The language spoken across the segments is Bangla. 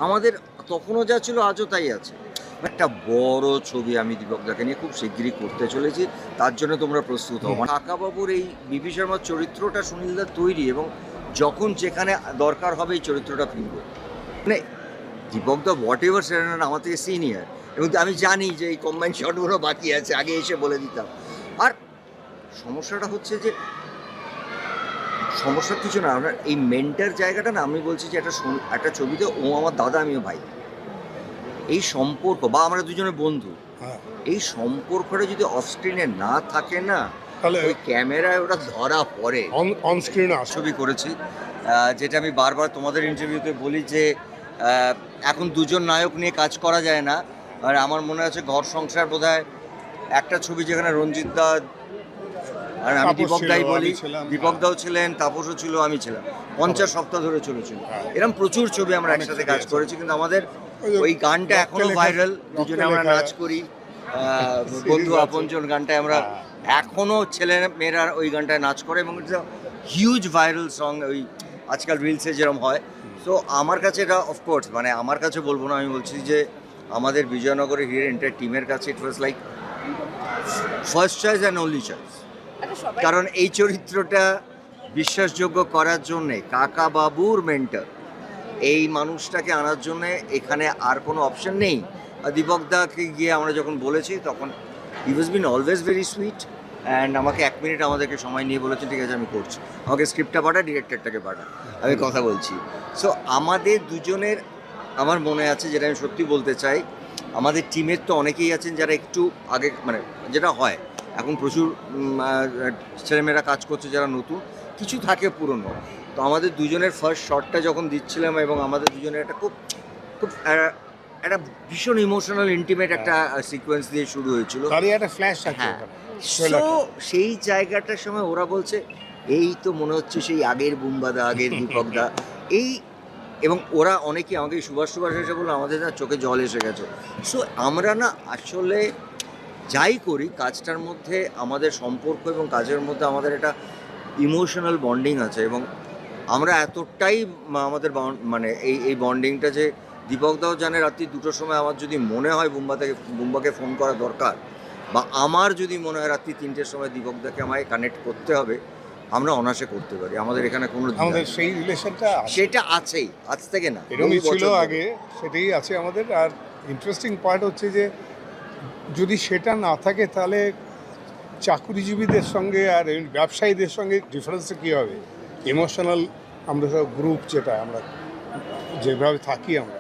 আমাদের তখনও যা ছিল আজও তাই আছে। একটা বড় ছবি আমি দীপকদাকে নিয়ে খুব শিগগিরই করতে চলেছি, তার জন্য তোমরা প্রস্তুত হও। কাকাবাবুর এই বিভি শর্মার চরিত্রটা সুনীলদার তৈরি, এবং যখন যেখানে দরকার হবে এই চরিত্রটা ফিরবে। মানে দীপকদা হোয়াট এভার সেটা আমার থেকে সিনিয়র, এবং আমি জানি যে এই কম্বাইন শটগুলো বাকি আছে, আগে এসে বলে দিতাম। আর সমস্যাটা হচ্ছে যে সমস্যার কিছু না, আপনার এই মেন্টার জায়গাটা না, আমি বলছি যে একটা ছবিতে ও আমার দাদা, আমিও ভাই, এই সম্পর্ক বা আমরা দুজনে বন্ধু, এই সম্পর্কটা যদি অফ স্ক্রিনে না থাকে না, তাহলে ওই ক্যামেরায় ওটা ধরা পড়ে। অন স্ক্রিনে ছবি করেছি, যেটা আমি বারবার তোমাদের ইন্টারভিউতে বলি যে এখন দুজন নায়ক নিয়ে কাজ করা যায় না। আর আমার মনে আছে ঘর সংসার বোধহয় একটা ছবি যেখানে রঞ্জিত দা আর আমি দীপকদাই বলি, দীপকদাও ছিলেন, তাপসও ছিল, আমি ছিলাম, 50 সপ্তাহ ধরে চলেছিল। এরকম প্রচুর ছবি আমরা একসাথে কাজ করেছি, কিন্তু আমাদের ওই গানটা এখনো ভাইরাল, দুজনে আমরা নাচ করি, বন্ধু আপনজন গানটায় আমরা এখনো ছেলে মেয়েরা ওই গানটায় নাচ করে, এবং ইটস হিউজ ভাইরাল সং, ওই আজকাল রিলসে যেরকম হয়। সো আমার কাছে এটা অফকোর্স, মানে আমার কাছে বলবো না, আমি বলছি যে আমাদের বিজয়নগরের হিরো এন্টার টিমের কাছে it was like first choice and only choice. কারণ এই চরিত্রটা বিশ্বাসযোগ্য করার জন্যে কাকাবাবুর মেন্টর এই মানুষটাকে আনার জন্যে এখানে আর কোনো অপশন নেই। আর দীপকদাকে গিয়ে আমরা যখন বলেছি তখন he was been always very sweet, and আমাকে 1 মিনিট আমাদেরকে সময় নিয়ে বলেছেন ঠিক আছে আমি করছি, আমাকে স্ক্রিপ্টটা পাঠা, ডিরেক্টরটাকে পাঠা, আমি কথা বলছি। সো আমাদের দুজনের, আমার মনে আছে যেটা আমি সত্যি বলতে চাই, আমাদের টিমের তো অনেকেই আছেন যারা একটু আগে, মানে যেটা হয় এখন প্রচুর ছেলেমেয়েরা কাজ করছে যারা নতুন, কিছু থাকে পুরনো। তো আমাদের দুজনের ফার্স্ট শটটা যখন দিচ্ছিলাম, এবং আমাদের দুজনের একটা খুব খুব একটা ভীষণ ইমোশনাল ইন্টিমেট একটা সিকোয়েন্স দিয়ে শুরু হয়েছিল। একটা ফ্ল্যাশ আছে। হ্যাঁ, সো সেই জায়গাটার সময় ওরা বলছে এই তো মনে হচ্ছে সেই আগের বুম্বাদা, আগের দীপকদা এই, এবং ওরা অনেকেই আমাকে সুভাষ এসে বললো আমাদের না চোখে জল এসে গেছে। সো আমরা না আসলে যাই করি কাজটার মধ্যে আমাদের সম্পর্ক এবং কাজের মধ্যে আমাদের একটা ইমোশনাল বন্ডিং আছে, এবং আমরা এতটাই আমাদের মানে এই বন্ডিংটা যে দীপকদাও জানে রাত্রি 2টোর সময় আমার যদি মনে হয় বুম্বাকে ফোন করা দরকার, বা আমার যদি মনে হয় রাত্রি 3টের সময় দীপকদাকে আমায় কানেক্ট করতে হবে, আমরা অনায়াসে করতে পারি। আমাদের এখানে কোনো আমাদের সেই রিলেশনটা সেটা আছেই, আজ থেকে না, এরকমই ছিল আগে, সেটাই আছে আমাদের। আর ইন্টারেস্টিং পার্ট হচ্ছে যে যদি সেটা না থাকে তাহলে চাকুরিজীবীদের সঙ্গে আর ব্যবসায়ীদের সঙ্গে ডিফারেন্সটা কী হবে? ইমোশনাল আমরা সব গ্রুপ, যেটা আমরা যেভাবে থাকি, আমরা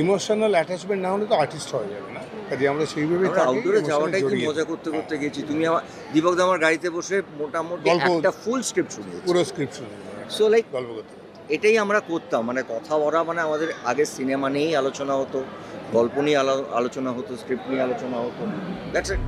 ইমোশনাল অ্যাটাচমেন্ট না হলে তো আর্টিস্ট হওয়া যাবে না। কাজে আমরা সেইভাবে আউটডোরে যাওয়াটাই কি মজা করতে করতে গেছি। তুমি আমার দীপকদা আমার গাড়িতে বসে মোটামুটি একটা ফুল স্ক্রিপ্ট শুনিয়েছি, পুরো স্ক্রিপ্ট শুনে। সো লাইক গল্প করতে এটাই আমরা করতাম, মানে কথা বলা, মানে আমাদের আগে সিনেমা নিয়েই আলোচনা হতো, গল্প নিয়ে আলোচনা হতো, স্ক্রিপ্ট নিয়ে আলোচনা হতো, দ্যাটস ইট।